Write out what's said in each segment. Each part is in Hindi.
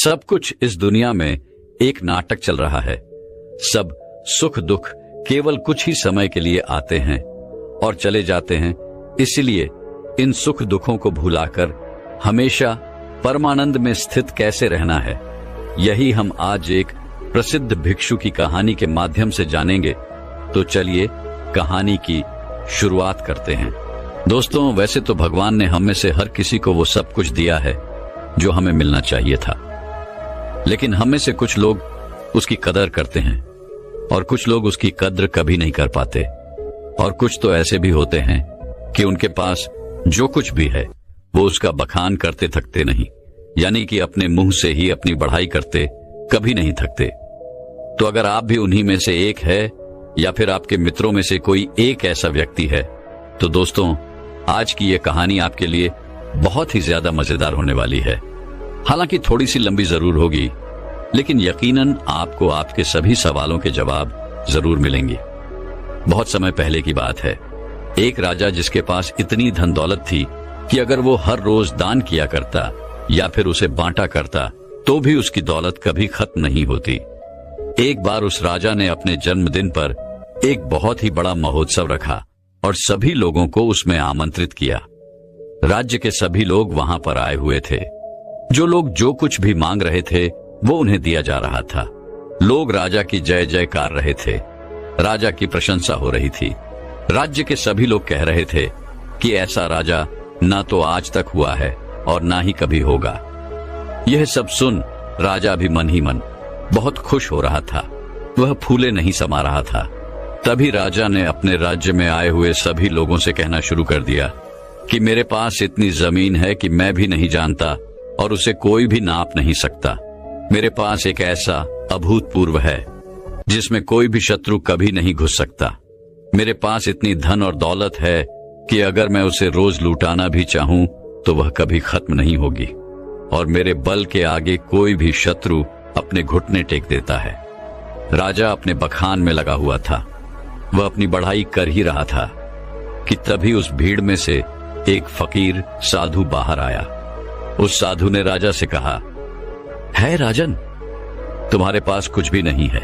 सब कुछ इस दुनिया में एक नाटक चल रहा है। सब सुख दुख केवल कुछ ही समय के लिए आते हैं और चले जाते हैं। इसलिए इन सुख दुखों को भुलाकर हमेशा परमानंद में स्थित कैसे रहना है, यही हम आज एक प्रसिद्ध भिक्षु की कहानी के माध्यम से जानेंगे। तो चलिए कहानी की शुरुआत करते हैं। दोस्तों, वैसे तो भगवान ने हम में से हर किसी को वो सब कुछ दिया है जो हमें मिलना चाहिए था, लेकिन हम में से कुछ लोग उसकी कदर करते हैं और कुछ लोग उसकी कद्र कभी नहीं कर पाते। और कुछ तो ऐसे भी होते हैं कि उनके पास जो कुछ भी है वो उसका बखान करते थकते नहीं, यानी कि अपने मुंह से ही अपनी बढ़ाई करते कभी नहीं थकते। तो अगर आप भी उन्हीं में से एक है या फिर आपके मित्रों में से कोई एक ऐसा व्यक्ति है, तो दोस्तों आज की ये कहानी आपके लिए बहुत ही ज्यादा मजेदार होने वाली है। हालांकि थोड़ी सी लंबी जरूर होगी, लेकिन यकीनन आपको आपके सभी सवालों के जवाब जरूर मिलेंगे। बहुत समय पहले की बात है। एक राजा जिसके पास इतनी धन दौलत थी कि अगर वो हर रोज दान किया करता या फिर उसे बांटा करता तो भी उसकी दौलत कभी खत्म नहीं होती। एक बार उस राजा ने अपने जन्मदिन पर एक बहुत ही बड़ा महोत्सव रखा और सभी लोगों को उसमें आमंत्रित किया। राज्य के सभी लोग वहां पर आए हुए थे। जो लोग जो कुछ भी मांग रहे थे वो उन्हें दिया जा रहा था। लोग राजा की जय जयकार रहे थे, राजा की प्रशंसा हो रही थी। राज्य के सभी लोग कह रहे थे कि ऐसा राजा ना तो आज तक हुआ है और ना ही कभी होगा। यह सब सुन राजा भी मन ही मन बहुत खुश हो रहा था। वह फूले नहीं समा रहा था। तभी राजा ने अपने राज्य में आए हुए सभी लोगों से कहना शुरू कर दिया कि मेरे पास इतनी जमीन है कि मैं भी नहीं जानता और उसे कोई भी नाप नहीं सकता। मेरे पास एक ऐसा अभूतपूर्व है जिसमें कोई भी शत्रु कभी नहीं घुस सकता। मेरे पास इतनी धन और दौलत है कि अगर मैं उसे रोज लूटाना भी चाहूं तो वह कभी खत्म नहीं होगी, और मेरे बल के आगे कोई भी शत्रु अपने घुटने टेक देता है। राजा अपने बखान में लगा हुआ था। वह अपनी बढ़ाई कर ही रहा था कि तभी उस भीड़ में से एक फकीर साधु बाहर आया। उस साधु ने राजा से कहा, है राजन, तुम्हारे पास कुछ भी नहीं है,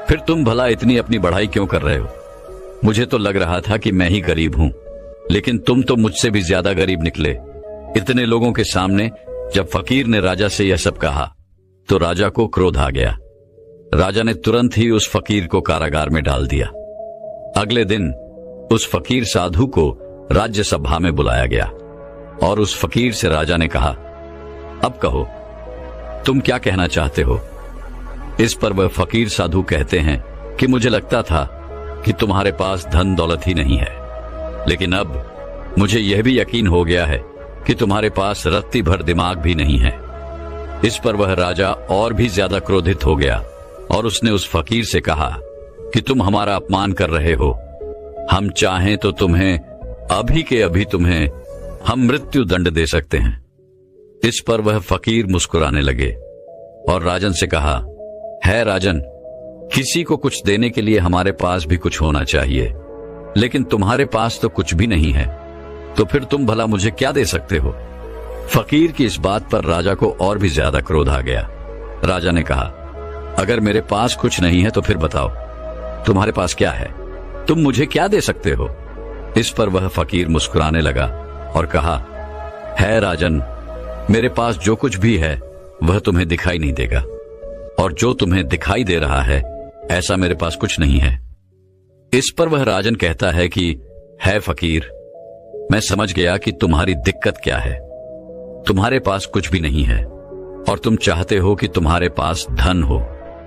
फिर तुम भला इतनी अपनी बढ़ाई क्यों कर रहे हो? मुझे तो लग रहा था कि मैं ही गरीब हूं, लेकिन तुम तो मुझसे भी ज्यादा गरीब निकले। इतने लोगों के सामने जब फकीर ने राजा से यह सब कहा तो राजा को क्रोध आ गया। राजा ने तुरंत ही उस फकीर को कारागार में डाल दिया। अगले दिन उस फकीर साधु को राज्य सभा में बुलाया गया और उस फकीर से राजा ने कहा, अब कहो, तुम क्या कहना चाहते हो? इस पर वह फकीर साधु कहते हैं कि मुझे लगता था कि तुम्हारे पास धन दौलत ही नहीं है, लेकिन अब मुझे यह भी यकीन हो गया है कि तुम्हारे पास रत्ती भर दिमाग भी नहीं है। इस पर वह राजा और भी ज्यादा क्रोधित हो गया और उसने उस फकीर से कहा कि तुम हमारा अपमान कर रहे हो। हम चाहें तो तुम्हें अभी के अभी तुम्हें हम मृत्यु दंड दे सकते हैं। इस पर वह फकीर मुस्कुराने लगे और राजन से कहा, है राजन, किसी को कुछ देने के लिए हमारे पास भी कुछ होना चाहिए, लेकिन तुम्हारे पास तो कुछ भी नहीं है, तो फिर तुम भला मुझे क्या दे सकते हो? फकीर की इस बात पर राजा को और भी ज्यादा क्रोध आ गया। राजा ने कहा, अगर मेरे पास कुछ नहीं है तो फिर बताओ तुम्हारे पास क्या है? तुम मुझे क्या दे सकते हो? इस पर वह फकीर मुस्कुराने लगा और कहा, है राजन, मेरे पास जो कुछ भी है वह तुम्हें दिखाई नहीं देगा, और जो तुम्हें दिखाई दे रहा है ऐसा मेरे पास कुछ नहीं है। इस पर वह राजन कहता है कि है फकीर, मैं समझ गया कि तुम्हारी दिक्कत क्या है। तुम्हारे पास कुछ भी नहीं है और तुम चाहते हो कि तुम्हारे पास धन हो,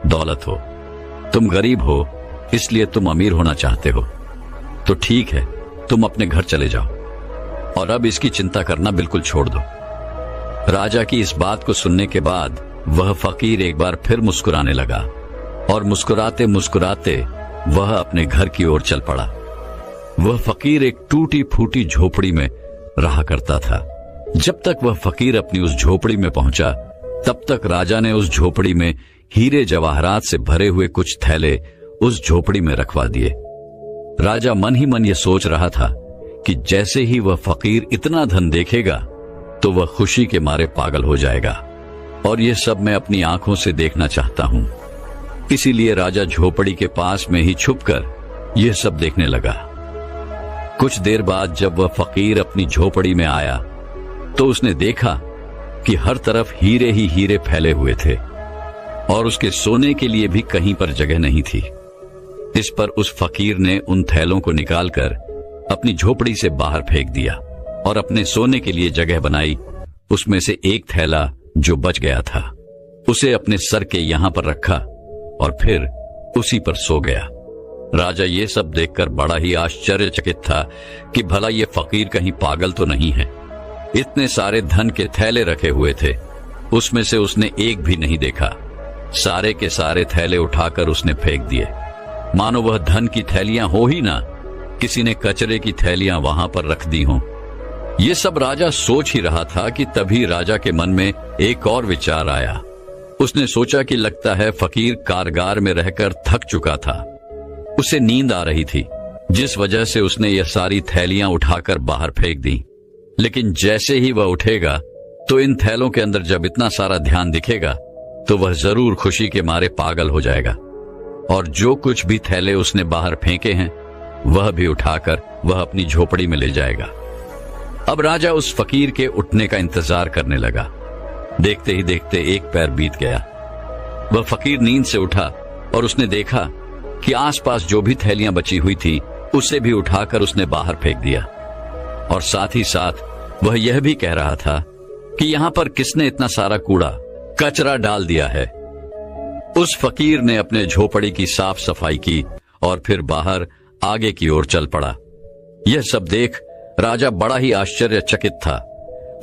दौलत हो। तुम गरीब हो इसलिए तुम अमीर होना चाहते हो। तो ठीक है, तुम अपने घर चले जाओ और अब इसकी चिंता करना बिल्कुल छोड़ दो। राजा की इस बात को सुनने के बाद वह फकीर एक बार फिर मुस्कुराने लगा और मुस्कुराते मुस्कुराते वह अपने घर की ओर चल पड़ा। वह फकीर एक टूटी फूटी झोपड़ी में रहा करता था। जब तक वह फकीर अपनी उस झोपड़ी में पहुंचा, तब तक राजा ने उस झोपड़ी में हीरे जवाहरात से भरे हुए कुछ थैले उस झोपड़ी में रखवा दिए। राजा मन ही मन यह सोच रहा था कि जैसे ही वह फकीर इतना धन देखेगा तो वह खुशी के मारे पागल हो जाएगा और ये सब मैं अपनी आंखों से देखना चाहता हूँ। इसीलिए राजा झोपड़ी के पास में ही छुपकर यह सब देखने लगा। कुछ देर बाद जब वह फकीर अपनी झोपड़ी में आया तो उसने देखा कि हर तरफ हीरे ही हीरे फैले हुए थे और उसके सोने के लिए भी कहीं पर जगह नहीं थी। इस पर उस फकीर ने उन थैलों को निकालकर अपनी झोपड़ी से बाहर फेंक दिया और अपने सोने के लिए जगह बनाई। उसमें से एक थैला जो बच गया था उसे अपने सर के यहां पर रखा और फिर उसी पर सो गया। राजा ये सब देखकर बड़ा ही आश्चर्यचकित था कि भला ये फकीर कहीं पागल तो नहीं है। इतने सारे धन के थैले रखे हुए थे, उसमें से उसने एक भी नहीं देखा। सारे के सारे थैले उठाकर उसने फेंक दिए, मानो वह धन की थैलियां हो ही ना, किसी ने कचरे की थैलियां वहां पर रख दी हों। ये सब राजा सोच ही रहा था कि तभी राजा के मन में एक और विचार आया। उसने सोचा कि लगता है फकीर कारगार में रहकर थक चुका था, उसे नींद आ रही थी, जिस वजह से उसने यह सारी थैलियां उठाकर बाहर फेंक दी। लेकिन जैसे ही वह उठेगा तो इन थैलों के अंदर जब इतना सारा ध्यान दिखेगा तो वह जरूर खुशी के मारे पागल हो जाएगा और जो कुछ भी थैले उसने बाहर फेंके हैं वह भी उठाकर वह अपनी झोपड़ी में ले जाएगा। अब राजा उस फकीर के उठने का इंतजार करने लगा। देखते ही देखते एक पैर बीत गया। वह फकीर नींद से उठा और उसने देखा कि आसपास जो भी थैलियां बची हुई थी उसे भी उठाकर उसने बाहर फेंक दिया और साथ ही साथ वह यह भी कह रहा था कि यहां पर किसने इतना सारा कूड़ा कचरा डाल दिया है। उस फकीर ने अपने झोपड़ी की साफ सफाई की और फिर बाहर आगे की ओर चल पड़ा। यह सब देख राजा बड़ा ही आश्चर्यचकित था।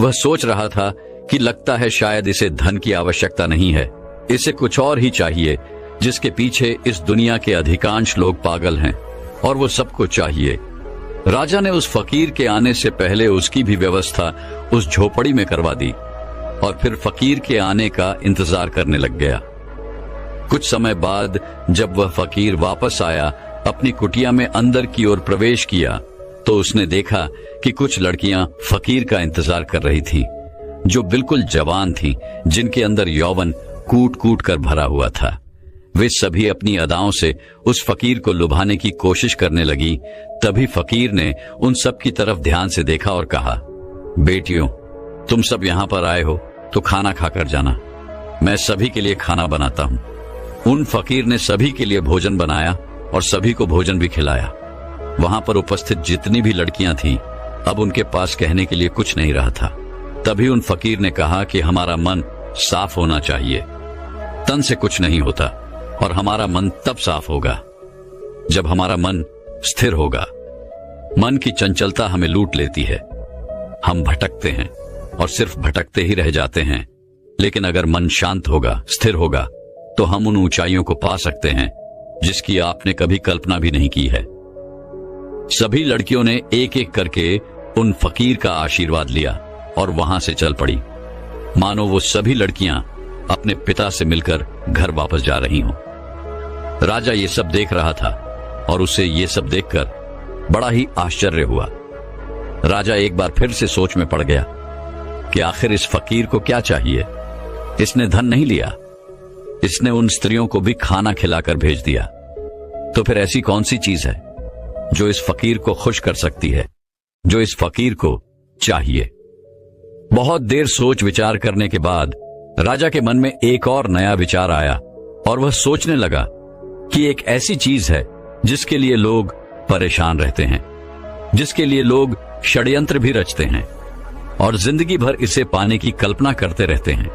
वह सोच रहा था कि लगता है शायद इसे धन की आवश्यकता नहीं है, इसे कुछ और ही चाहिए जिसके पीछे इस दुनिया के अधिकांश लोग पागल हैं और वो सबको चाहिए। राजा ने उस फकीर के आने से पहले उसकी भी व्यवस्था उस झोपड़ी में करवा दी और फिर फकीर के आने का इंतजार करने लग गया। कुछ समय बाद जब वह फकीर वापस आया, अपनी कुटिया में अंदर की ओर प्रवेश किया तो उसने देखा कि कुछ लड़कियां फकीर का इंतजार कर रही थीं, जो बिल्कुल जवान थीं, जिनके अंदर यौवन कूट कूट कर भरा हुआ था। वे सभी अपनी अदाओं से उस फकीर को लुभाने की कोशिश करने लगी। तभी फकीर ने उन सब की तरफ ध्यान से देखा और कहा, बेटियों, तुम सब यहाँ पर आए हो तो खाना खाकर जाना, मैं सभी के लिए खाना बनाता हूँ। उन फकीर ने सभी के लिए भोजन बनाया और सभी को भोजन भी खिलाया। वहां पर उपस्थित जितनी भी लड़कियां थीं, अब उनके पास कहने के लिए कुछ नहीं रहा था। तभी उन फकीर ने कहा कि हमारा मन साफ होना चाहिए, तन से कुछ नहीं होता और हमारा मन तब साफ होगा जब हमारा मन स्थिर होगा। मन की चंचलता हमें लूट लेती है, हम भटकते हैं और सिर्फ भटकते ही रह जाते हैं। लेकिन अगर मन शांत होगा, स्थिर होगा, तो हम उन ऊंचाइयों को पा सकते हैं जिसकी आपने कभी कल्पना भी नहीं की है। सभी लड़कियों ने एक एक करके उन फकीर का आशीर्वाद लिया और वहां से चल पड़ी, मानो वो सभी लड़कियां अपने पिता से मिलकर घर वापस जा रही हों। राजा ये सब देख रहा था और उसे ये सब देखकर बड़ा ही आश्चर्य हुआ। राजा एक बार फिर से सोच में पड़ गया कि आखिर इस फकीर को क्या चाहिए। इसने धन नहीं लिया, इसने उन स्त्रियों को भी खाना खिलाकर भेज दिया, तो फिर ऐसी कौन सी चीज है जो इस फकीर को खुश कर सकती है, जो इस फकीर को चाहिए। बहुत देर सोच विचार करने के बाद राजा के मन में एक और नया विचार आया और वह सोचने लगा कि एक ऐसी चीज है जिसके लिए लोग परेशान रहते हैं, जिसके लिए लोग षड्यंत्र भी रचते हैं और जिंदगी भर इसे पाने की कल्पना करते रहते हैं,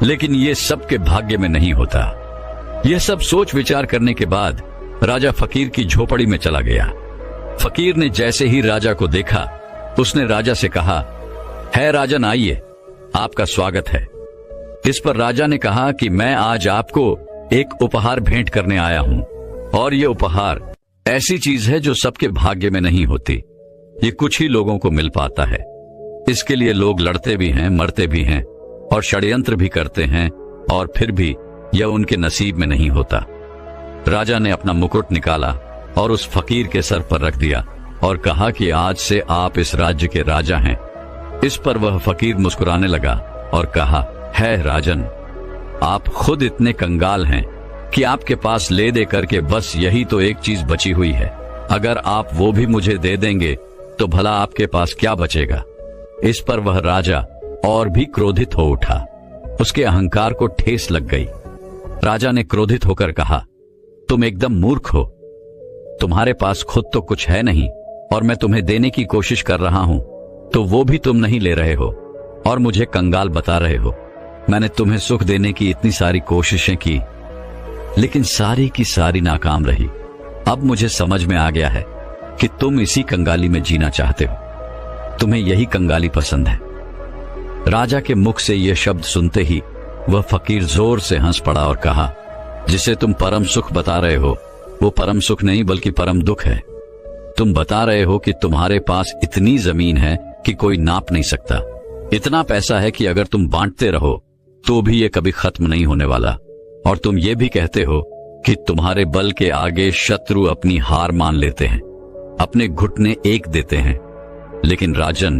लेकिन ये सबके भाग्य में नहीं होता। यह सब सोच विचार करने के बाद राजा फकीर की झोपड़ी में चला गया। फकीर ने जैसे ही राजा को देखा, उसने राजा से कहा, है राजन, आइए, आपका स्वागत है। इस पर राजा ने कहा कि मैं आज आपको एक उपहार भेंट करने आया हूं और ये उपहार ऐसी चीज है जो सबके भाग्य में नहीं होती, ये कुछ ही लोगों को मिल पाता है। इसके लिए लोग लड़ते भी हैं, मरते भी हैं और षड्यंत्र भी करते हैं और फिर भी यह उनके नसीब में नहीं होता। राजा ने अपना मुकुट निकाला और उस फकीर के सर पर रख दिया और कहा कि आज से आप इस राज्य के राजा हैं। इस पर वह फकीर मुस्कुराने लगा और कहा, है राजन, आप खुद इतने कंगाल हैं कि आपके पास ले दे करके बस यही तो एक चीज बची हुई है। अगर आप वो भी मुझे दे देंगे तो भला आपके पास क्या बचेगा। इस पर वह राजा और भी क्रोधित हो उठा। उसके अहंकार को ठेस लग गई। राजा ने क्रोधित होकर कहा, तुम एकदम मूर्ख हो। तुम्हारे पास खुद तो कुछ है नहीं और मैं तुम्हें देने की कोशिश कर रहा हूं तो वो भी तुम नहीं ले रहे हो और मुझे कंगाल बता रहे हो। मैंने तुम्हें सुख देने की इतनी सारी कोशिशें की लेकिन सारी की सारी नाकाम रही। अब मुझे समझ में आ गया है कि तुम इसी कंगाली में जीना चाहते हो। तुम्हें यही कंगाली पसंद है। राजा के मुख से यह शब्द सुनते ही वह फकीर जोर से हंस पड़ा और कहा, जिसे तुम परम सुख बता रहे हो वो परम सुख नहीं बल्कि परम दुख है। तुम बता रहे हो कि तुम्हारे पास इतनी जमीन है कि कोई नाप नहीं सकता। इतना पैसा है कि अगर तुम बांटते रहो तो भी ये कभी खत्म नहीं होने वाला। और तुम ये भी कहते हो कि तुम्हारे बल के आगे शत्रु अपनी हार मान लेते हैं, अपने घुटने एक देते हैं। लेकिन राजन,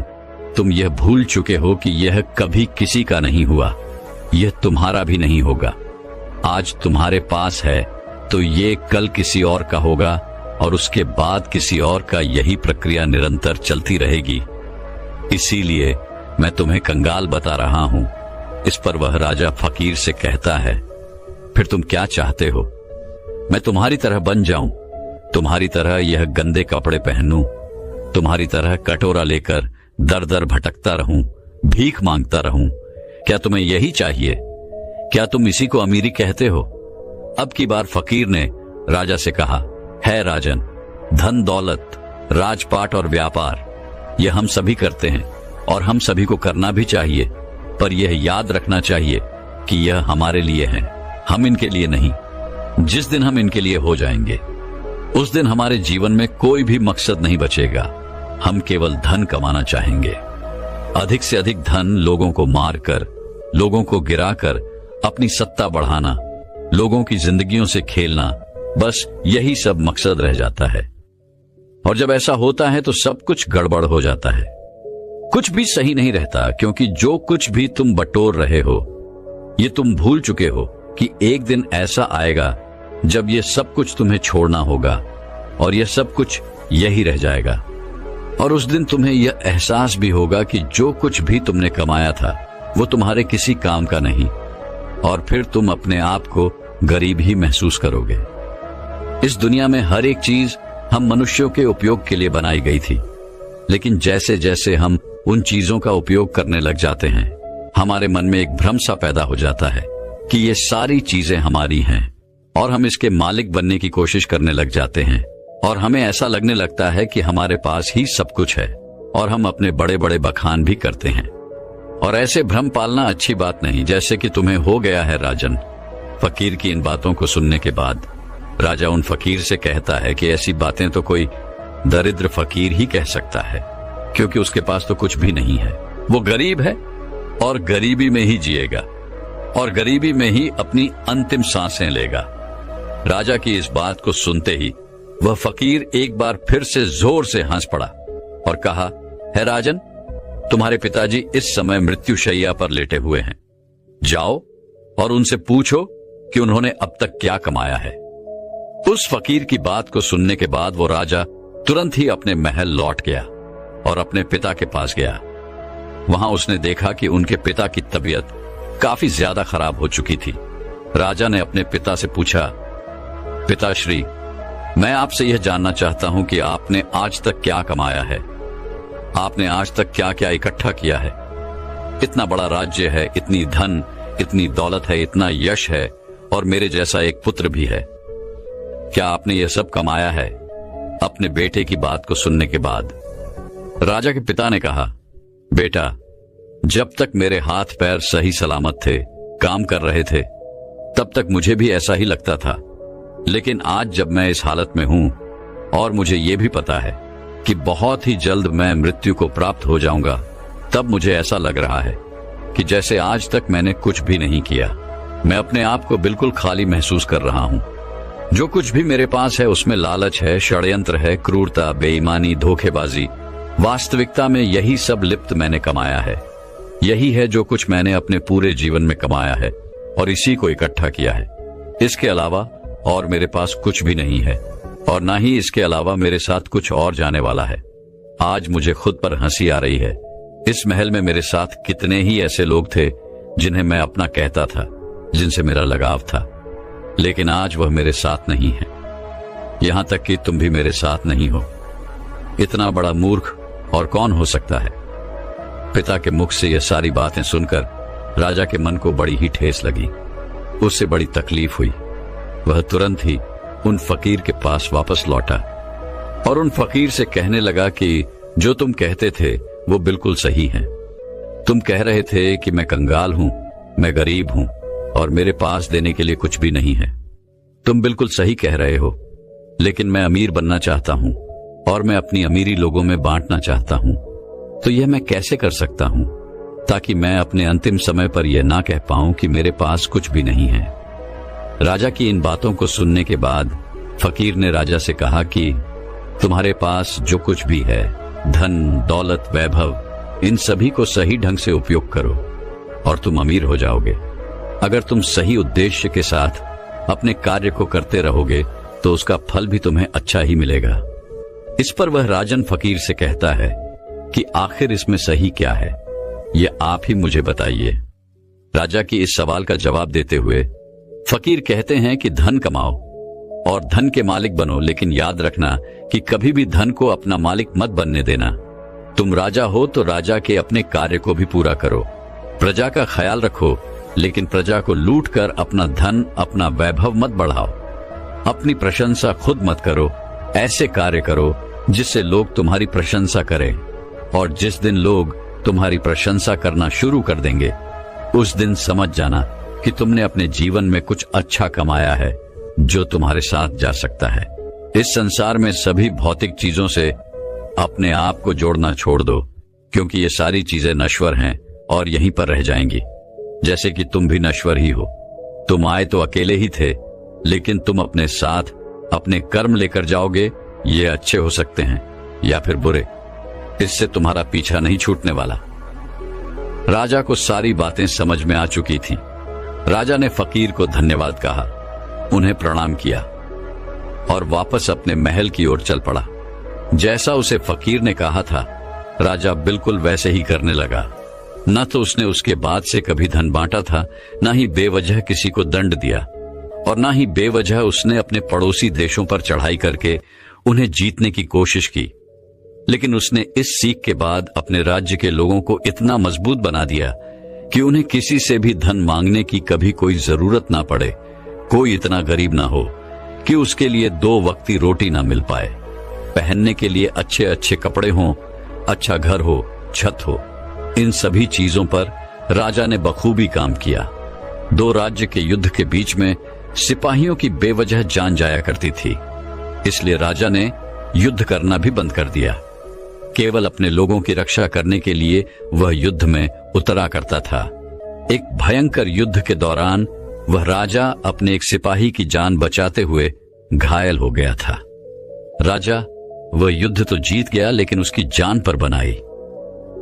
तुम यह भूल चुके हो कि यह कभी किसी का नहीं हुआ, यह तुम्हारा भी नहीं होगा। आज तुम्हारे पास है तो ये कल किसी और का होगा और उसके बाद किसी और का। यही प्रक्रिया निरंतर चलती रहेगी। इसीलिए मैं तुम्हें कंगाल बता रहा हूं। इस पर वह राजा फकीर से कहता है, फिर तुम क्या चाहते हो? मैं तुम्हारी तरह बन जाऊं, तुम्हारी तरह यह गंदे कपड़े पहनूं, तुम्हारी तरह कटोरा लेकर दर दर भटकता रहूं, भीख मांगता रहूं? क्या तुम्हें यही चाहिए? क्या तुम इसी को अमीरी कहते हो? अब की बार फकीर ने राजा से कहा, है राजन, धन दौलत, राजपाट और व्यापार यह हम सभी करते हैं और हम सभी को करना भी चाहिए, पर यह याद रखना चाहिए कि यह हमारे लिए है, हम इनके लिए नहीं। जिस दिन हम इनके लिए हो जाएंगे उस दिन हमारे जीवन में कोई भी मकसद नहीं बचेगा। हम केवल धन कमाना चाहेंगे, अधिक से अधिक धन, लोगों को मारकर, लोगों को गिराकर अपनी सत्ता बढ़ाना, लोगों की जिंदगियों से खेलना, बस यही सब मकसद रह जाता है। और जब ऐसा होता है तो सब कुछ गड़बड़ हो जाता है, कुछ भी सही नहीं रहता, क्योंकि जो कुछ भी तुम बटोर रहे हो ये तुम भूल चुके हो कि एक दिन ऐसा आएगा जब ये सब कुछ तुम्हें छोड़ना होगा और यह सब कुछ यही रह जाएगा। और उस दिन तुम्हें यह एहसास भी होगा कि जो कुछ भी तुमने कमाया था वो तुम्हारे किसी काम का नहीं, और फिर तुम अपने आप को गरीब ही महसूस करोगे। इस दुनिया में हर एक चीज हम मनुष्यों के उपयोग के लिए बनाई गई थी, लेकिन जैसे जैसे हम उन चीजों का उपयोग करने लग जाते हैं हमारे मन में एक भ्रम सा पैदा हो जाता है कि ये सारी चीजें हमारी हैं और हम इसके मालिक बनने की कोशिश करने लग जाते हैं। और हमें ऐसा लगने लगता है कि हमारे पास ही सब कुछ है और हम अपने बड़े बड़े बखान भी करते हैं। और ऐसे भ्रम पालना अच्छी बात नहीं, जैसे कि तुम्हें हो गया है राजन। फकीर की इन बातों को सुनने के बाद राजा उन फकीर से कहता है कि ऐसी बातें तो कोई दरिद्र फकीर ही कह सकता है, क्योंकि उसके पास तो कुछ भी नहीं है। वो गरीब है और गरीबी में ही जिएगा और गरीबी में ही अपनी अंतिम सांसें लेगा। राजा की इस बात को सुनते ही वह फकीर एक बार फिर से जोर से हंस पड़ा और कहा, है राजन, तुम्हारे पिताजी इस समय मृत्युशैया पर लेटे हुए हैं। जाओ और उनसे पूछो कि उन्होंने अब तक क्या कमाया है। उस फकीर की बात को सुनने के बाद वो राजा तुरंत ही अपने महल लौट गया और अपने पिता के पास गया। वहां उसने देखा कि उनके पिता की तबीयत काफी ज्यादा खराब हो चुकी थी। राजा ने अपने पिता से पूछा, पिताश्री, मैं आपसे यह जानना चाहता हूं कि आपने आज तक क्या कमाया है, आपने आज तक क्या क्या इकट्ठा किया है। इतना बड़ा राज्य है, इतनी धन, इतनी दौलत है, इतना यश है और मेरे जैसा एक पुत्र भी है। क्या आपने यह सब कमाया है? अपने बेटे की बात को सुनने के बाद राजा के पिता ने कहा, बेटा, जब तक मेरे हाथ पैर सही सलामत थे, काम कर रहे थे, तब तक मुझे भी ऐसा ही लगता था। लेकिन आज जब मैं इस हालत में हूं और मुझे यह भी पता है कि बहुत ही जल्द मैं मृत्यु को प्राप्त हो जाऊंगा, तब मुझे ऐसा लग रहा है कि जैसे आज तक मैंने कुछ भी नहीं किया। मैं अपने आप को बिल्कुल खाली महसूस कर रहा हूं। जो कुछ भी मेरे पास है उसमें लालच है, षड्यंत्र है, क्रूरता, बेईमानी, धोखेबाजी। वास्तविकता में यही सब लिप्त मैंने कमाया है। यही है जो कुछ मैंने अपने पूरे जीवन में कमाया है और इसी को इकट्ठा किया है। इसके अलावा और मेरे पास कुछ भी नहीं है और ना ही इसके अलावा मेरे साथ कुछ और जाने वाला है। आज मुझे खुद पर हंसी आ रही है। इस महल में मेरे साथ कितने ही ऐसे लोग थे जिन्हें मैं अपना कहता था, जिनसे मेरा लगाव था, लेकिन आज वह मेरे साथ नहीं है। यहां तक कि तुम भी मेरे साथ नहीं हो। इतना बड़ा मूर्ख और कौन हो सकता है? पिता के मुख से यह सारी बातें सुनकर राजा के मन को बड़ी ही ठेस लगी। उससे बड़ी तकलीफ हुई। वह तुरंत ही उन फकीर के पास वापस लौटा और उन फकीर से कहने लगा कि जो तुम कहते थे वो बिल्कुल सही है। तुम कह रहे थे कि मैं कंगाल हूं, मैं गरीब हूं और मेरे पास देने के लिए कुछ भी नहीं है। तुम बिल्कुल सही कह रहे हो, लेकिन मैं अमीर बनना चाहता हूं और मैं अपनी अमीरी लोगों में बांटना चाहता हूं। तो यह मैं कैसे कर सकता हूं ताकि मैं अपने अंतिम समय पर यह ना कह पाऊं कि मेरे पास कुछ भी नहीं है। राजा की इन बातों को सुनने के बाद फकीर ने राजा से कहा कि तुम्हारे पास जो कुछ भी है, धन, दौलत, वैभव, इन सभी को सही ढंग से उपयोग करो और तुम अमीर हो जाओगे। अगर तुम सही उद्देश्य के साथ अपने कार्य को करते रहोगे तो उसका फल भी तुम्हें अच्छा ही मिलेगा। इस पर वह राजन फकीर से कहता है कि आखिर इसमें सही क्या है, ये आप ही मुझे बताइए। राजा की इस सवाल का जवाब देते हुए फकीर कहते हैं कि धन कमाओ और धन के मालिक बनो, लेकिन याद रखना कि कभी भी धन को अपना मालिक मत बनने देना। तुम राजा हो तो राजा के अपने कार्य को भी पूरा करो, प्रजा का ख्याल रखो, लेकिन प्रजा को लूट कर अपना धन, अपना वैभव मत बढ़ाओ। अपनी प्रशंसा खुद मत करो, ऐसे कार्य करो जिससे लोग तुम्हारी प्रशंसा करें, और जिस दिन लोग तुम्हारी प्रशंसा करना शुरू कर देंगे उस दिन समझ जाना कि तुमने अपने जीवन में कुछ अच्छा कमाया है जो तुम्हारे साथ जा सकता है। इस संसार में सभी भौतिक चीजों से अपने आप को जोड़ना छोड़ दो, क्योंकि ये सारी चीजें नश्वर हैं और यहीं पर रह जाएंगी, जैसे कि तुम भी नश्वर ही हो। तुम आए तो अकेले ही थे, लेकिन तुम अपने साथ अपने कर्म लेकर जाओगे। ये अच्छे हो सकते हैं या फिर बुरे, इससे तुम्हारा पीछा नहीं छूटने वाला। राजा को सारी बातें समझ में आ चुकी थीं। राजा ने फकीर को धन्यवाद कहा, उन्हें प्रणाम किया और वापस अपने महल की ओर चल पड़ा। जैसा उसे फकीर ने कहा था, राजा बिल्कुल वैसे ही करने लगा। न तो उसने उसके बाद से कभी धन बांटा था, न ही बेवजह किसी को दंड दिया, और न ही बेवजह उसने अपने पड़ोसी देशों पर चढ़ाई करके उन्हें जीतने की कोशिश की। लेकिन उसने इस सीख के बाद अपने राज्य के लोगों को इतना मजबूत बना दिया कि उन्हें किसी से भी धन मांगने की कभी कोई जरूरत ना पड़े। कोई इतना गरीब ना हो कि उसके लिए 2 वक्ती रोटी ना मिल पाए, पहनने के लिए अच्छे अच्छे कपड़े हों, अच्छा घर हो, छत हो। इन सभी चीजों पर राजा ने बखूबी काम किया। 2 राज्य के युद्ध के बीच में सिपाहियों की बेवजह जान जाया करती थी, इसलिए राजा ने युद्ध करना भी बंद कर दिया। केवल अपने लोगों की रक्षा करने के लिए वह युद्ध में उतरा करता था। एक भयंकर युद्ध के दौरान वह राजा अपने एक सिपाही की जान बचाते हुए घायल हो गया था। राजा वह युद्ध तो जीत गया, लेकिन उसकी जान पर बनाई।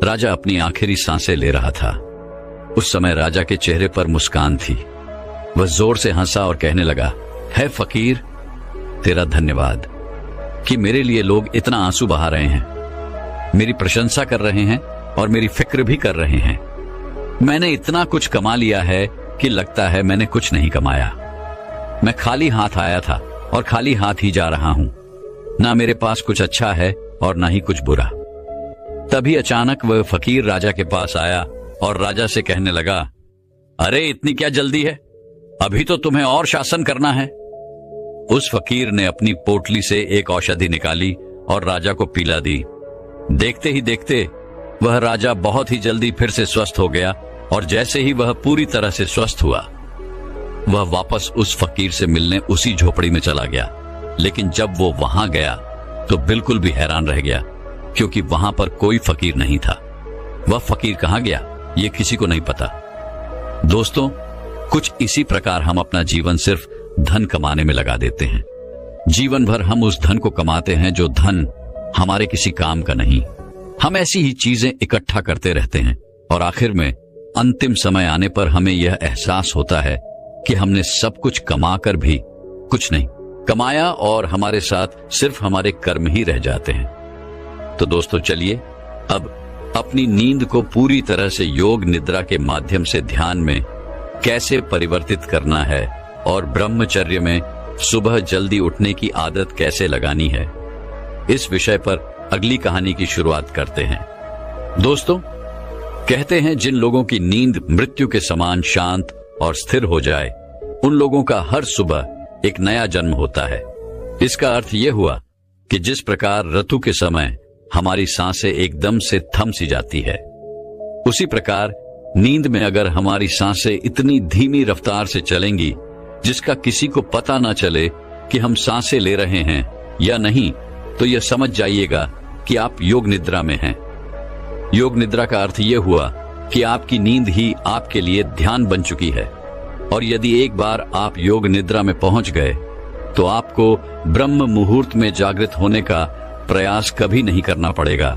राजा अपनी आखिरी सांसें ले रहा था। उस समय राजा के चेहरे पर मुस्कान थी। वह जोर से हंसा और कहने लगा, है फकीर, तेरा धन्यवाद कि मेरे लिए लोग इतना आंसू बहा रहे हैं, मेरी प्रशंसा कर रहे हैं और मेरी फिक्र भी कर रहे हैं। मैंने इतना कुछ कमा लिया है कि लगता है मैंने कुछ नहीं कमाया। मैं खाली हाथ आया था और खाली हाथ ही जा रहा हूं। ना मेरे पास कुछ अच्छा है और ना ही कुछ बुरा। तभी अचानक वह फकीर राजा के पास आया और राजा से कहने लगा, अरे इतनी क्या जल्दी है, अभी तो तुम्हें और शासन करना है। उस फकीर ने अपनी पोटली से एक औषधि निकाली और राजा को पिला दी। देखते ही देखते वह राजा बहुत ही जल्दी फिर से स्वस्थ हो गया, और जैसे ही वह पूरी तरह से स्वस्थ हुआ, वह वापस उस फकीर से मिलने उसी झोपड़ी में चला गया। लेकिन जब वो वहां गया तो बिल्कुल भी हैरान रह गया, क्योंकि वहां पर कोई फकीर नहीं था। वह फकीर कहां गया ये किसी को नहीं पता। दोस्तों, कुछ इसी प्रकार हम अपना जीवन सिर्फ धन कमाने में लगा देते हैं। जीवन भर हम उस धन को कमाते हैं जो धन हमारे किसी काम का नहीं। हम ऐसी ही चीजें इकट्ठा करते रहते हैं और आखिर में अंतिम समय आने पर हमें यह एहसास होता है कि हमने सब कुछ कमाकर भी कुछ नहीं कमाया और हमारे साथ सिर्फ हमारे कर्म ही रह जाते हैं। तो दोस्तों, चलिए अब अपनी नींद को पूरी तरह से योग निद्रा के माध्यम से ध्यान में कैसे परिवर्तित करना है और ब्रह्मचर्य में सुबह जल्दी उठने की आदत कैसे लगानी है, इस विषय पर अगली कहानी की शुरुआत करते हैं। दोस्तों, कहते हैं जिन लोगों की नींद मृत्यु के समान शांत और स्थिर हो जाए, उन लोगों का हर सुबह एक नया जन्म होता है। इसका अर्थ यह हुआ कि जिस प्रकार ऋतु के समय हमारी सांसें एकदम से थम सी जाती है, उसी प्रकार नींद में अगर हमारी सांसें इतनी धीमी रफ्तार से चलेंगी जिसका किसी को पता ना चले कि हम सांसें ले रहे हैं या नहीं, तो यह समझ जाइएगा कि आप योग निद्रा में हैं। योग निद्रा का अर्थ यह हुआ कि आपकी नींद ही आपके लिए ध्यान बन चुकी है, और यदि एक बार आप योग निद्रा में पहुंच गए तो आपको ब्रह्म मुहूर्त में जागृत होने का प्रयास कभी नहीं करना पड़ेगा,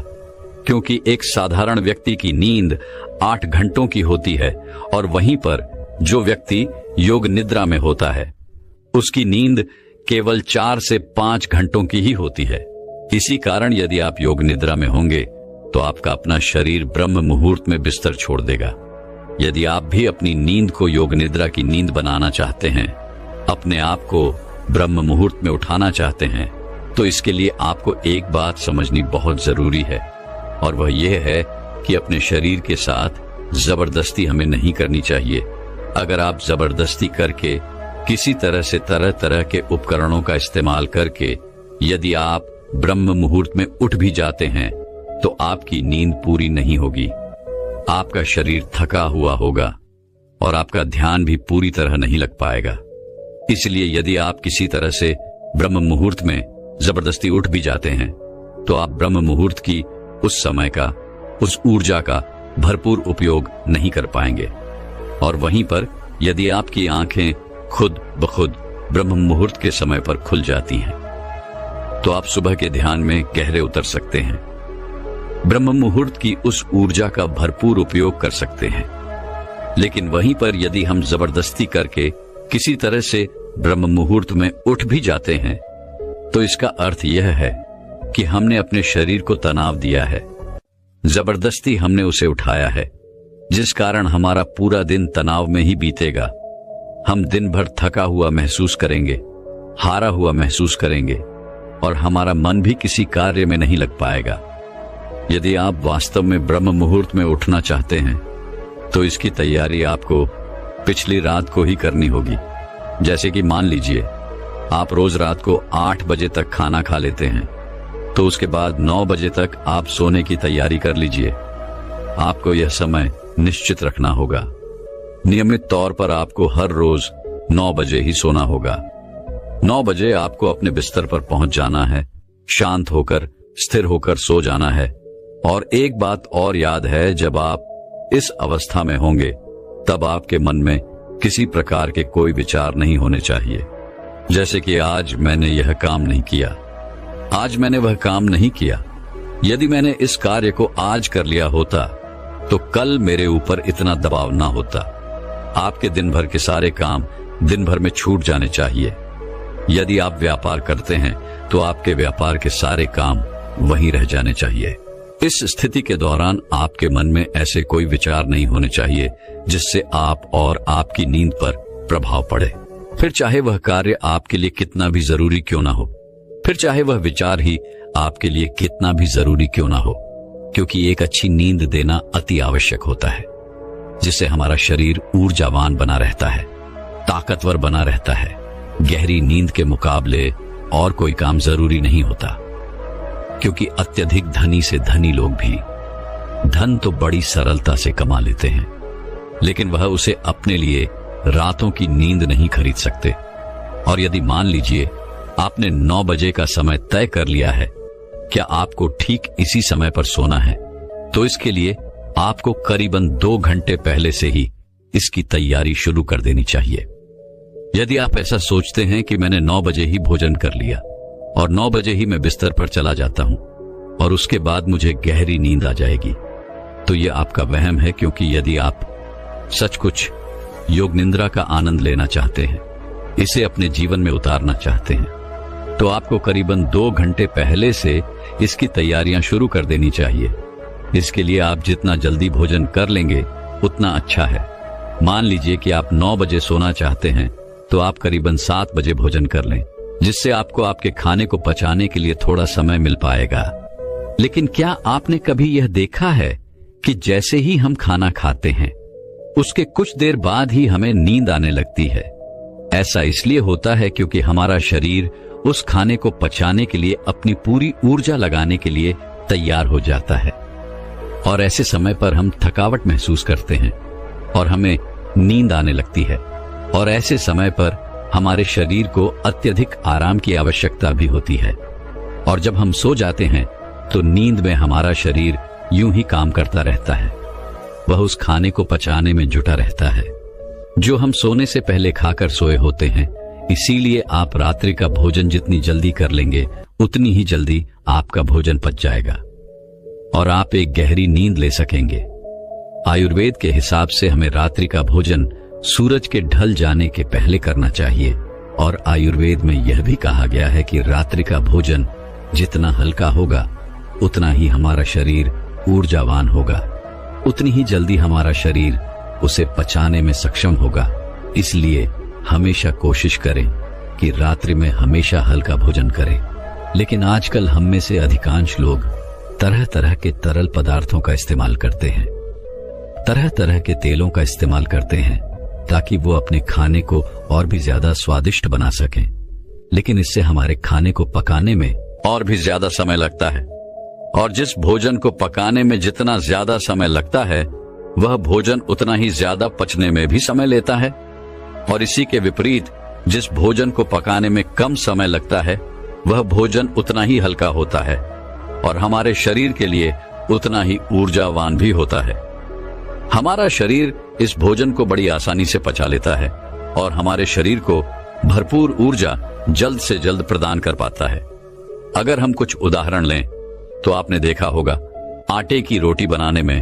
क्योंकि एक साधारण व्यक्ति की नींद 8 घंटों की होती है और वहीं पर जो व्यक्ति योग निद्रा में होता है उसकी नींद केवल 4 से 5 घंटों की ही होती है। इसी कारण यदि आप योग निद्रा में होंगे तो आपका अपना शरीर ब्रह्म मुहूर्त में बिस्तर छोड़ देगा। यदि आप भी अपनी नींद को योग निद्रा की नींद बनाना चाहते हैं, अपने आप को ब्रह्म मुहूर्त में उठाना चाहते हैं, तो इसके लिए आपको एक बात समझनी बहुत जरूरी है, और वह यह है कि अपने शरीर के साथ जबरदस्ती हमें नहीं करनी चाहिए। अगर आप जबरदस्ती करके किसी तरह से तरह तरह के उपकरणों का इस्तेमाल करके यदि आप ब्रह्म मुहूर्त में उठ भी जाते हैं तो आपकी नींद पूरी नहीं होगी। आपका शरीर थका हुआ होगा और आपका ध्यान भी पूरी तरह नहीं लग पाएगा। इसलिए यदि आप किसी तरह से ब्रह्म मुहूर्त में जबरदस्ती उठ भी जाते हैं तो आप ब्रह्म मुहूर्त की उस समय का, उस ऊर्जा का भरपूर उपयोग नहीं कर पाएंगे। और वहीं पर यदि आपकी आंखें खुद ब खुद ब्रह्म मुहूर्त के समय पर खुल जाती हैं तो आप सुबह के ध्यान में गहरे उतर सकते हैं, ब्रह्म मुहूर्त की उस ऊर्जा का भरपूर उपयोग कर सकते हैं। लेकिन वहीं पर यदि हम जबरदस्ती करके किसी तरह से ब्रह्म मुहूर्त में उठ भी जाते हैं तो इसका अर्थ यह है कि हमने अपने शरीर को तनाव दिया है, जबरदस्ती हमने उसे उठाया है, जिस कारण हमारा पूरा दिन तनाव में ही बीतेगा। हम दिन भर थका हुआ महसूस करेंगे, हारा हुआ महसूस करेंगे और हमारा मन भी किसी कार्य में नहीं लग पाएगा। यदि आप वास्तव में ब्रह्म मुहूर्त में उठना चाहते हैं तो इसकी तैयारी आपको पिछली रात को ही करनी होगी। जैसे कि मान लीजिए आप रोज रात को 8 बजे तक खाना खा लेते हैं, तो उसके बाद 9 बजे तक आप सोने की तैयारी कर लीजिए। आपको यह समय निश्चित रखना होगा। नियमित तौर पर आपको हर रोज 9 बजे ही सोना होगा। 9 बजे आपको अपने बिस्तर पर पहुंच जाना है, शांत होकर स्थिर होकर सो जाना है। और एक बात और याद है, जब आप इस अवस्था में होंगे तब आपके मन में किसी प्रकार के कोई विचार नहीं होने चाहिए, जैसे कि आज मैंने यह काम नहीं किया, आज मैंने वह काम नहीं किया। यदि मैंने इस कार्य को आज कर लिया होता तो कल मेरे ऊपर इतना दबाव ना होता। आपके दिन भर के सारे काम दिन भर में छूट जाने चाहिए। यदि आप व्यापार करते हैं तो आपके व्यापार के सारे काम वहीं रह जाने चाहिए। इस स्थिति के दौरान आपके मन में ऐसे कोई विचार नहीं होने चाहिए जिससे आप और आपकी नींद पर प्रभाव पड़े। फिर चाहे वह कार्य आपके लिए कितना भी जरूरी क्यों ना हो, फिर चाहे वह विचार ही आपके लिए कितना भी जरूरी क्यों ना हो, क्योंकि एक अच्छी नींद देना अति आवश्यक होता है, जिससे हमारा शरीर ऊर्जावान बना रहता है, ताकतवर बना रहता है। गहरी नींद के मुकाबले और कोई काम जरूरी नहीं होता, क्योंकि अत्यधिक धनी से धनी लोग भी धन तो बड़ी सरलता से कमा लेते हैं, लेकिन वह उसे अपने लिए रातों की नींद नहीं खरीद सकते। और यदि मान लीजिए आपने 9 बजे का समय तय कर लिया है, क्या आपको ठीक इसी समय पर सोना है, तो इसके लिए आपको करीबन 2 घंटे पहले से ही इसकी तैयारी शुरू कर देनी चाहिए। यदि आप ऐसा सोचते हैं कि मैंने 9 बजे ही भोजन कर लिया और 9 बजे ही मैं बिस्तर पर चला जाता हूं और उसके बाद मुझे गहरी नींद आ जाएगी, तो ये आपका वहम है, क्योंकि यदि आप सच कुछ योग निद्रा का आनंद लेना चाहते हैं, इसे अपने जीवन में उतारना चाहते हैं, तो आपको करीबन 2 घंटे पहले से इसकी तैयारियां शुरू कर देनी चाहिए। इसके लिए आप जितना जल्दी भोजन कर लेंगे उतना अच्छा है। मान लीजिए कि आप 9 बजे सोना चाहते हैं, तो आप करीबन 7 बजे भोजन कर लें, जिससे आपको आपके खाने को पचाने के लिए थोड़ा समय मिल पाएगा। लेकिन क्या आपने कभी यह देखा है कि जैसे ही हम खाना खाते हैं, उसके कुछ देर बाद ही हमें नींद आने लगती है? ऐसा इसलिए होता है क्योंकि हमारा शरीर उस खाने को पचाने के लिए अपनी पूरी ऊर्जा लगाने के लिए तैयार हो जाता है, और ऐसे समय पर हम थकावट महसूस करते हैं और हमें नींद आने लगती है। और ऐसे समय पर हमारे शरीर को अत्यधिक आराम की आवश्यकता भी होती है, और जब हम सो जाते हैं तो नींद में हमारा शरीर यूं ही काम करता रहता है। वह उस खाने को पचाने में जुटा रहता है जो हम सोने से पहले खाकर सोए होते हैं। इसीलिए आप रात्रि का भोजन जितनी जल्दी कर लेंगे, उतनी ही जल्दी आपका भोजन पच जाएगा और आप एक गहरी नींद ले सकेंगे। आयुर्वेद के हिसाब से हमें रात्रि का भोजन सूरज के ढल जाने के पहले करना चाहिए, और आयुर्वेद में यह भी कहा गया है कि रात्रि का भोजन जितना हल्का होगा, उतना ही हमारा शरीर ऊर्जावान होगा, उतनी ही जल्दी हमारा शरीर उसे पचाने में सक्षम होगा। इसलिए हमेशा कोशिश करें कि रात्रि में हमेशा हल्का भोजन करें। लेकिन आजकल हम में से अधिकांश लोग तरह तरह के तरल पदार्थों का इस्तेमाल करते हैं, तरह तरह के तेलों का इस्तेमाल करते हैं, ताकि वो अपने खाने को और भी ज्यादा स्वादिष्ट बना सकें। लेकिन इससे हमारे खाने को पकाने में और भी ज्यादा समय लगता है, और जिस भोजन को पकाने में जितना ज्यादा समय लगता है, वह भोजन उतना ही ज्यादा पचने में भी समय लेता है। और इसी के विपरीत, जिस भोजन को पकाने में कम समय लगता है, वह भोजन उतना ही हल्का होता है और हमारे शरीर के लिए उतना ही ऊर्जावान भी होता है। हमारा शरीर इस भोजन को बड़ी आसानी से पचा लेता है और हमारे शरीर को भरपूर ऊर्जा जल्द से जल्द प्रदान कर पाता है। अगर हम कुछ उदाहरण लें, तो आपने देखा होगा आटे की रोटी बनाने में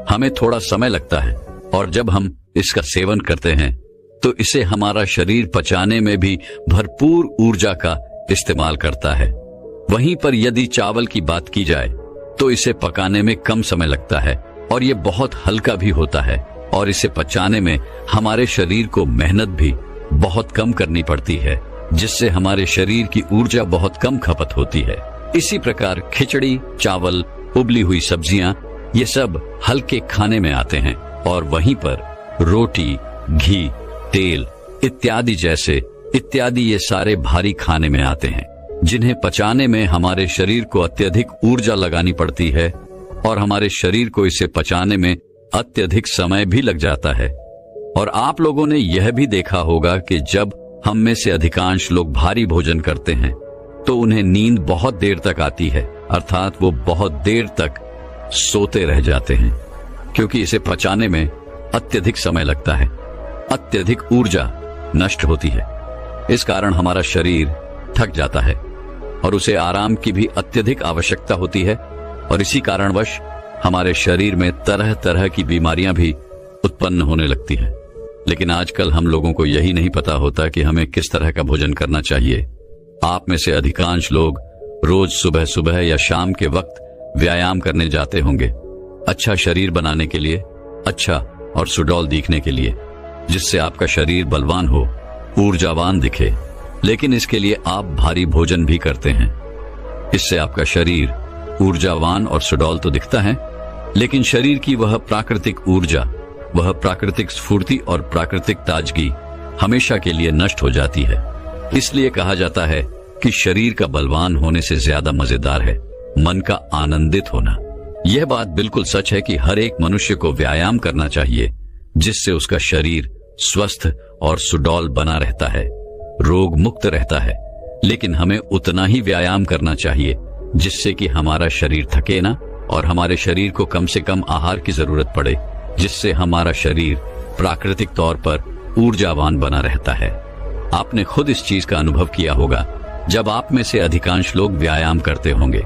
हमें थोड़ा समय लगता है, और जब हम इसका सेवन करते हैं तो इसे हमारा शरीर पचाने में भी भरपूर ऊर्जा का इस्तेमाल करता है। वहीं पर यदि चावल की बात की जाए तो इसे पकाने में कम समय लगता है और ये बहुत हल्का भी होता है, और इसे पचाने में हमारे शरीर को मेहनत भी बहुत कम करनी पड़ती है, जिससे हमारे शरीर की ऊर्जा बहुत कम खपत होती है। इसी प्रकार खिचड़ी, चावल, उबली हुई सब्जियां, ये सब हल्के खाने में आते हैं, और वहीं पर रोटी, घी, तेल इत्यादि ये सारे भारी खाने में आते हैं, जिन्हें पचाने में हमारे शरीर को अत्यधिक ऊर्जा लगानी पड़ती है, और हमारे शरीर को इसे पचाने में अत्यधिक समय भी लग जाता है। और आप लोगों ने यह भी देखा होगा कि जब हम में से अधिकांश लोग भारी भोजन करते हैं तो उन्हें नींद बहुत देर तक आती है, अर्थात वो बहुत देर तक सोते रह जाते हैं, क्योंकि इसे पचाने में अत्यधिक समय लगता है, अत्यधिक ऊर्जा नष्ट होती है। इस कारण हमारा शरीर थक जाता है और उसे आराम की भी अत्यधिक आवश्यकता होती है, और इसी कारणवश हमारे शरीर में तरह तरह की बीमारियां भी उत्पन्न होने लगती हैं। लेकिन आजकल हम लोगों को यही नहीं पता होता कि हमें किस तरह का भोजन करना चाहिए। आप में से अधिकांश लोग रोज सुबह सुबह या शाम के वक्त व्यायाम करने जाते होंगे, अच्छा शरीर बनाने के लिए, अच्छा और सुडौल दिखने के लिए, जिससे आपका शरीर बलवान हो, ऊर्जावान दिखे। लेकिन इसके लिए आप भारी भोजन भी करते हैं। इससे आपका शरीर ऊर्जावान और सुडौल तो दिखता है, लेकिन शरीर की वह प्राकृतिक ऊर्जा, वह प्राकृतिक स्फूर्ति और प्राकृतिक ताजगी हमेशा के लिए नष्ट हो जाती है। इसलिए कहा जाता है कि शरीर का बलवान होने से ज्यादा मजेदार है मन का आनंदित होना। यह बात बिल्कुल सच है कि हर एक मनुष्य को व्यायाम करना चाहिए, जिससे उसका शरीर स्वस्थ और सुडौल बना रहता है, रोग मुक्त रहता है। लेकिन हमें उतना ही व्यायाम करना चाहिए जिससे कि हमारा शरीर थके ना, और हमारे शरीर को कम से कम आहार की जरूरत पड़े, जिससे हमारा शरीर प्राकृतिक तौर पर ऊर्जावान बना रहता है। आपने खुद इस चीज का अनुभव किया होगा जब आप में से अधिकांश लोग व्यायाम करते होंगे,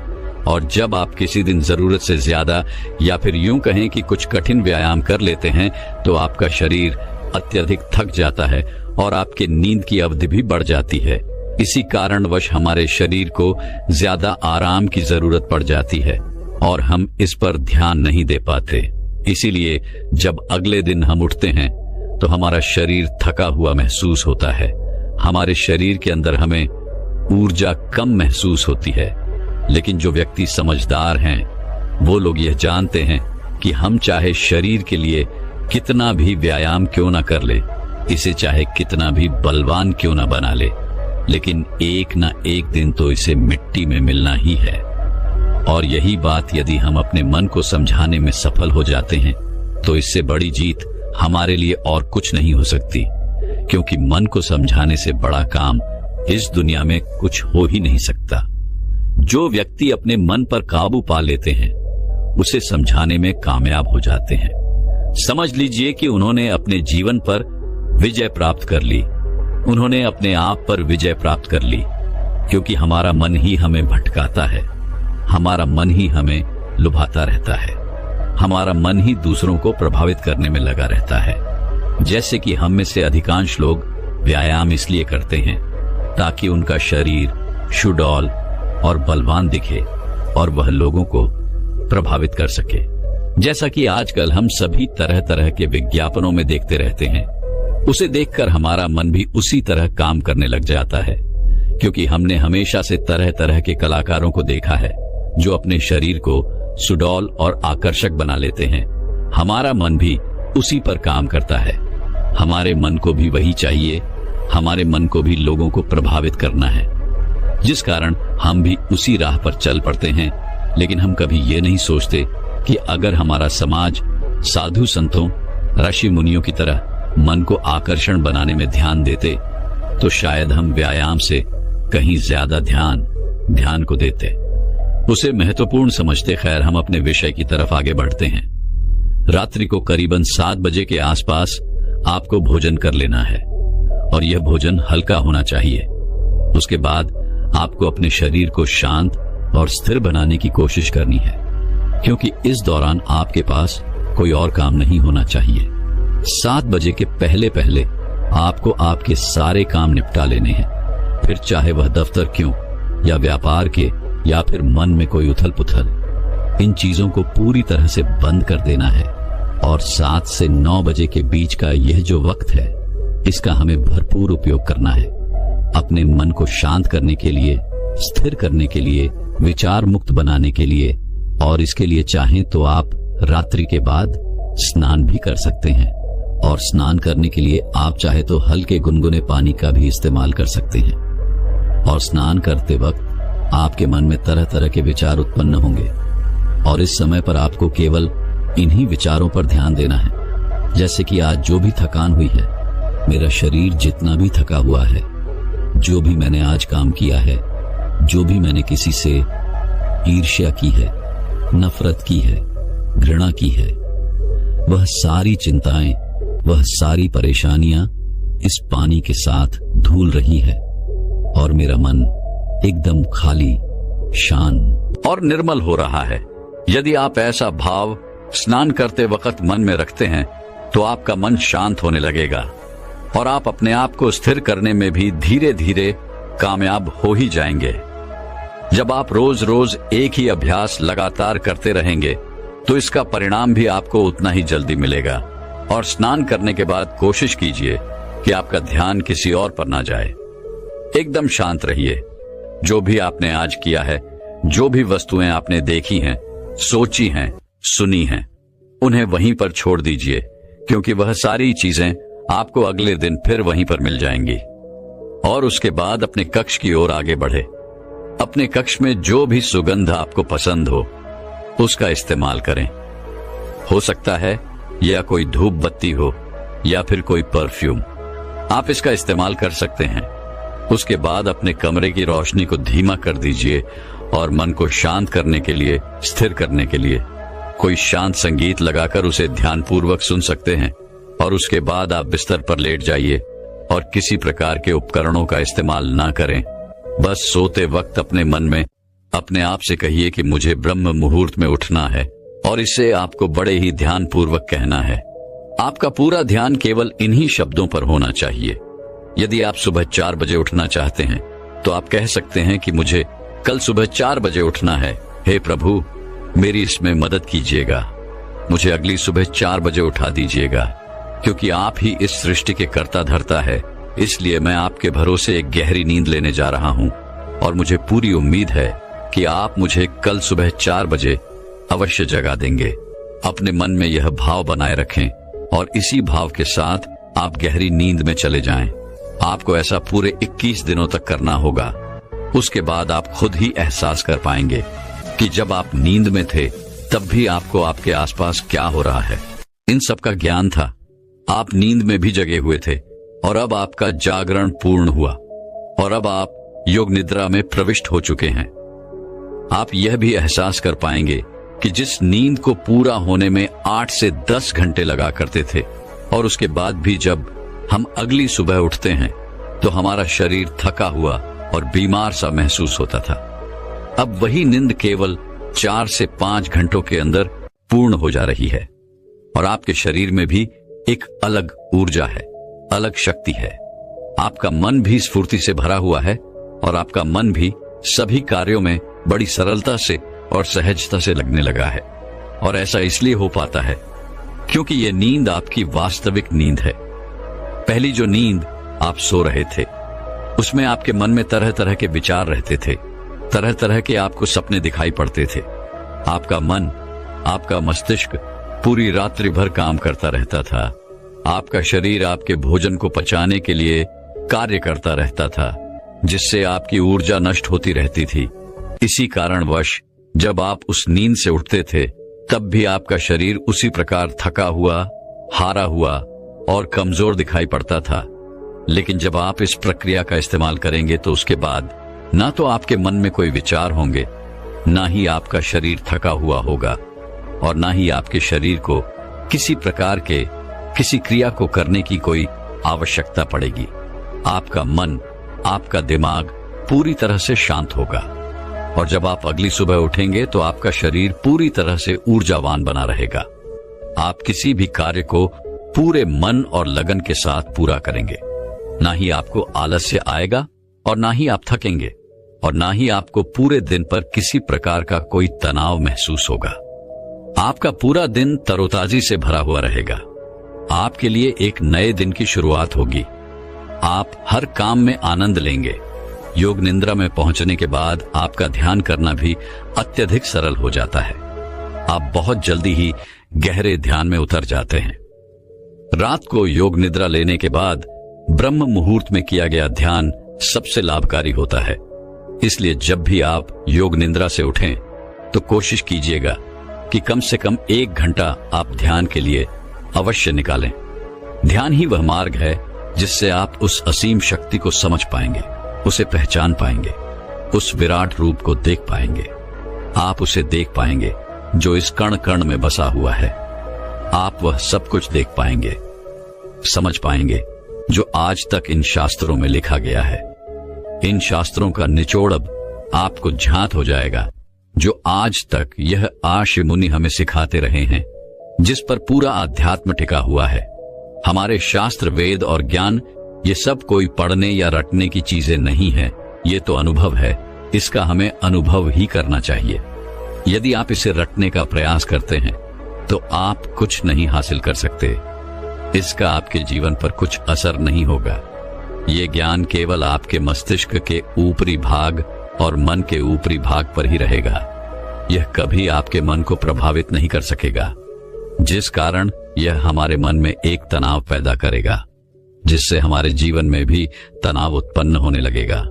और जब आप किसी दिन जरूरत से ज्यादा या फिर यूं कहें कि कुछ कठिन व्यायाम कर लेते हैं तो आपका शरीर अत्यधिक थक जाता है और आपके नींद की अवधि भी बढ़ जाती है। इसी कारणवश हमारे शरीर को ज्यादा आराम की जरूरत पड़ जाती है और हम इस पर ध्यान नहीं दे पाते। इसीलिए जब अगले दिन हम उठते हैं तो हमारा शरीर थका हुआ महसूस होता है। हमारे शरीर के अंदर हमें ऊर्जा कम महसूस होती है। लेकिन जो व्यक्ति समझदार हैं वो लोग यह जानते हैं कि हम चाहे शरीर के लिए कितना भी व्यायाम क्यों ना कर ले, इसे चाहे कितना भी बलवान क्यों ना बना ले, लेकिन एक ना एक दिन तो इसे मिट्टी में मिलना ही है। और यही बात यदि हम अपने मन को समझाने में सफल हो जाते हैं तो इससे बड़ी जीत हमारे लिए और कुछ नहीं हो सकती, क्योंकि मन को समझाने से बड़ा काम इस दुनिया में कुछ हो ही नहीं सकता। जो व्यक्ति अपने मन पर काबू पा लेते हैं उसे समझाने में कामयाब हो जाते हैं। समझ लीजिए कि उन्होंने अपने जीवन पर विजय प्राप्त कर ली, उन्होंने अपने आप पर विजय प्राप्त कर ली, क्योंकि हमारा मन ही हमें भटकाता है, हमारा मन ही हमें लुभाता रहता है, हमारा मन ही दूसरों को प्रभावित करने में लगा रहता है। जैसे कि हम में से अधिकांश लोग व्यायाम इसलिए करते हैं ताकि उनका शरीर सुडौल और बलवान दिखे और वह लोगों को प्रभावित कर सके। जैसा कि आजकल हम सभी तरह तरह के विज्ञापनों में देखते रहते हैं, उसे देखकर हमारा मन भी उसी तरह काम करने लग जाता है, क्योंकि हमने हमेशा से तरह तरह के कलाकारों को देखा है जो अपने शरीर को सुडौल और आकर्षक बना लेते हैं। हमारा मन भी उसी पर काम करता है। हमारे मन को भी वही चाहिए, हमारे मन को भी लोगों को प्रभावित करना है, जिस कारण हम भी उसी राह पर चल पड़ते हैं। लेकिन हम कभी ये नहीं सोचते कि अगर हमारा समाज साधु संतों, ऋषि मुनियों की तरह मन को आकर्षण बनाने में ध्यान देते तो शायद हम व्यायाम से कहीं ज्यादा ध्यान को देते, उसे महत्वपूर्ण समझते। खैर, हम अपने विषय की तरफ आगे बढ़ते हैं। रात्रि को करीबन 7 बजे के आसपास आपको भोजन कर लेना है और यह भोजन हल्का होना चाहिए। उसके बाद आपको अपने शरीर को शांत और स्थिर बनाने की कोशिश करनी है, क्योंकि इस दौरान आपके पास कोई और काम नहीं होना चाहिए। 7 बजे के पहले पहले आपको आपके सारे काम निपटा लेने हैं, फिर चाहे वह दफ्तर क्यों या व्यापार के या फिर मन में कोई उथल पुथल, इन चीजों को पूरी तरह से बंद कर देना है। और 7 से 9 बजे के बीच का यह जो वक्त है, इसका हमें भरपूर उपयोग करना है अपने मन को शांत करने के लिए, स्थिर करने के लिए, विचार मुक्त बनाने के लिए। और इसके लिए चाहें तो आप रात्रि के बाद स्नान भी कर सकते हैं, और स्नान करने के लिए आप चाहे तो हल्के गुनगुने पानी का भी इस्तेमाल कर सकते हैं। और स्नान करते वक्त आपके मन में तरह तरह के विचार उत्पन्न होंगे और इस समय पर आपको केवल इन्हीं विचारों पर ध्यान देना है। जैसे कि आज जो भी थकान हुई है, मेरा शरीर जितना भी थका हुआ है, जो भी मैंने आज काम किया है, जो भी मैंने किसी से ईर्ष्या की है, नफरत की है, घृणा की है, वह सारी चिंताएं, वह सारी परेशानियां इस पानी के साथ धुल रही है और मेरा मन एकदम खाली, शांत और निर्मल हो रहा है। यदि आप ऐसा भाव स्नान करते वक्त मन में रखते हैं तो आपका मन शांत होने लगेगा और आप अपने आप को स्थिर करने में भी धीरे धीरे कामयाब हो ही जाएंगे। जब आप रोज रोज एक ही अभ्यास लगातार करते रहेंगे तो इसका परिणाम भी आपको उतना ही जल्दी मिलेगा। और स्नान करने के बाद कोशिश कीजिए कि आपका ध्यान किसी और पर ना जाए। एकदम शांत रहिए। जो भी आपने आज किया है, जो भी वस्तुएं आपने देखी हैं, सोची हैं, सुनी हैं, उन्हें वहीं पर छोड़ दीजिए, क्योंकि वह सारी चीजें आपको अगले दिन फिर वहीं पर मिल जाएंगी। और उसके बाद अपने कक्ष की ओर आगे बढ़े। अपने कक्ष में जो भी सुगंध आपको पसंद हो उसका इस्तेमाल करें। हो सकता है यह कोई धूप बत्ती हो या फिर कोई परफ्यूम, आप इसका इस्तेमाल कर सकते हैं। उसके बाद अपने कमरे की रोशनी को धीमा कर दीजिए और मन को शांत करने के लिए, स्थिर करने के लिए कोई शांत संगीत लगाकर उसे ध्यानपूर्वक सुन सकते हैं। और उसके बाद आप बिस्तर पर लेट जाइए और किसी प्रकार के उपकरणों का इस्तेमाल ना करें। बस सोते वक्त अपने मन में अपने आप से कहिए कि मुझे ब्रह्म मुहूर्त में उठना है, और इसे आपको बड़े ही ध्यानपूर्वक कहना है। आपका पूरा ध्यान केवल इन्हीं शब्दों पर होना चाहिए। यदि आप सुबह 4 बजे उठना चाहते हैं तो आप कह सकते हैं कि मुझे कल सुबह 4 बजे उठना है। हे प्रभु, मेरी इसमें मदद कीजिएगा। मुझे अगली सुबह 4 बजे उठा दीजिएगा। क्योंकि आप ही इस सृष्टि के कर्ता धर्ता है, इसलिए मैं आपके भरोसे एक गहरी नींद लेने जा रहा हूँ, और मुझे पूरी उम्मीद है कि आप मुझे कल सुबह 4 बजे अवश्य जगा देंगे। अपने मन में यह भाव बनाए रखें और इसी भाव के साथ आप गहरी नींद में चले जाएं। आपको ऐसा पूरे 21 दिनों तक करना होगा। उसके बाद आप खुद ही एहसास कर पाएंगे कि जब आप नींद में थे तब भी आपको आपके आसपास क्या हो रहा है। इन सब का ज्ञान था। आप नींद में भी जगे हुए थे, और अब आपका जागरण पूर्ण हुआ, और अब आप योग निद्रा में प्रविष्ट हो चुके हैं। आप यह भी एहसास कर पाएंगे कि जिस नींद को पूरा होने में 8 से 10 घंटे लगा करते थे, और उसके बाद भी जब हम अगली सुबह उठते हैं तो हमारा शरीर थका हुआ और बीमार सा महसूस होता था, अब वही नींद केवल 4 से 5 घंटों के अंदर पूर्ण हो जा रही है। और आपके शरीर में भी एक अलग ऊर्जा है, अलग शक्ति है। आपका मन भी स्फूर्ति से भरा हुआ है, और आपका मन भी सभी कार्यों में बड़ी सरलता से और सहजता से लगने लगा है। और ऐसा इसलिए हो पाता है क्योंकि यह नींद आपकी वास्तविक नींद है। पहली जो नींद आप सो रहे थे, उसमें आपके मन में तरह तरह के विचार रहते थे, तरह तरह के आपको सपने दिखाई पड़ते थे। आपका मन, आपका मस्तिष्क पूरी रात्रि भर काम करता रहता था। आपका शरीर आपके भोजन को पचाने के लिए कार्य करता रहता था, जिससे आपकी ऊर्जा नष्ट होती रहती थी। इसी कारणवश जब आप उस नींद से उठते थे तब भी आपका शरीर उसी प्रकार थका हुआ, हारा हुआ और कमजोर दिखाई पड़ता था। लेकिन जब आप इस प्रक्रिया का इस्तेमाल करेंगे तो उसके बाद ना तो आपके मन में कोई विचार होंगे, ना ही आपका शरीर थका हुआ होगा, और ना ही आपके शरीर को किसी प्रकार के किसी क्रिया को करने की कोई आवश्यकता पड़ेगी। आपका मन, आपका दिमाग पूरी तरह से शांत होगा, और जब आप अगली सुबह उठेंगे तो आपका शरीर पूरी तरह से ऊर्जावान बना रहेगा। आप किसी भी कार्य को पूरे मन और लगन के साथ पूरा करेंगे। ना ही आपको आलस्य आएगा, और ना ही आप थकेंगे, और ना ही आपको पूरे दिन पर किसी प्रकार का कोई तनाव महसूस होगा। आपका पूरा दिन तरोताजी से भरा हुआ रहेगा। आपके लिए एक नए दिन की शुरुआत होगी। आप हर काम में आनंद लेंगे। योग निद्रा में पहुंचने के बाद आपका ध्यान करना भी अत्यधिक सरल हो जाता है। आप बहुत जल्दी ही गहरे ध्यान में उतर जाते हैं। रात को योग निद्रा लेने के बाद ब्रह्म मुहूर्त में किया गया ध्यान सबसे लाभकारी होता है। इसलिए जब भी आप योग निद्रा से उठें तो कोशिश कीजिएगा कि कम से कम 1 घंटा आप ध्यान के लिए अवश्य निकालें। ध्यान ही वह मार्ग है जिससे आप उस असीम शक्ति को समझ पाएंगे, उसे पहचान पाएंगे, उस विराट रूप को देख पाएंगे। आप उसे देख पाएंगे जो इस कण कण में बसा हुआ है। आप वह सब कुछ देख पाएंगे, समझ पाएंगे जो आज तक इन शास्त्रों में लिखा गया है। इन शास्त्रों का निचोड़ अब आपको ज्ञात हो जाएगा, जो आज तक यह आर्ष मुनि हमें सिखाते रहे हैं, जिस पर पूरा अध्यात्म टिका हुआ है। हमारे शास्त्र, वेद और ज्ञान ये सब कोई पढ़ने या रटने की चीजें नहीं है। ये तो अनुभव है। इसका हमें अनुभव ही करना चाहिए। यदि आप इसे रटने का प्रयास करते हैं तो आप कुछ नहीं हासिल कर सकते। इसका आपके जीवन पर कुछ असर नहीं होगा। ये ज्ञान केवल आपके मस्तिष्क के ऊपरी भाग और मन के ऊपरी भाग पर ही रहेगा। यह कभी आपके मन को प्रभावित नहीं कर सकेगा, जिस कारण यह हमारे मन में एक तनाव पैदा करेगा, जिससे हमारे जीवन में भी तनाव उत्पन्न होने लगेगा।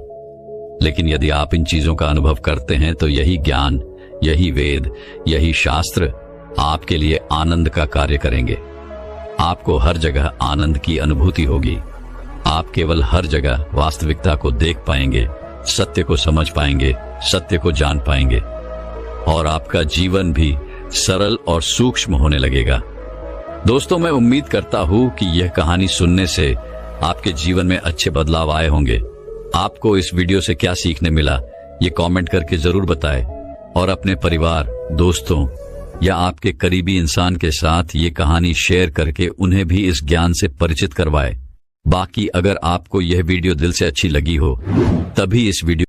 लेकिन यदि आप इन चीजों का अनुभव करते हैं तो यही ज्ञान, यही वेद, यही शास्त्र आपके लिए आनंद का कार्य करेंगे। आपको हर जगह आनंद की अनुभूति होगी। आप केवल हर जगह वास्तविकता को देख पाएंगे, सत्य को समझ पाएंगे, सत्य को जान पाएंगे, और आपका जीवन भी सरल और सूक्ष्म होने लगेगा। दोस्तों, मैं उम्मीद करता हूं कि यह कहानी सुनने से आपके जीवन में अच्छे बदलाव आए होंगे। आपको इस वीडियो से क्या सीखने मिला, ये कमेंट करके जरूर बताएं और अपने परिवार, दोस्तों या आपके करीबी इंसान के साथ ये कहानी शेयर करके उन्हें भी इस ज्ञान से परिचित करवाएं। बाकी अगर आपको यह वीडियो दिल से अच्छी लगी हो तभी इस वीडियो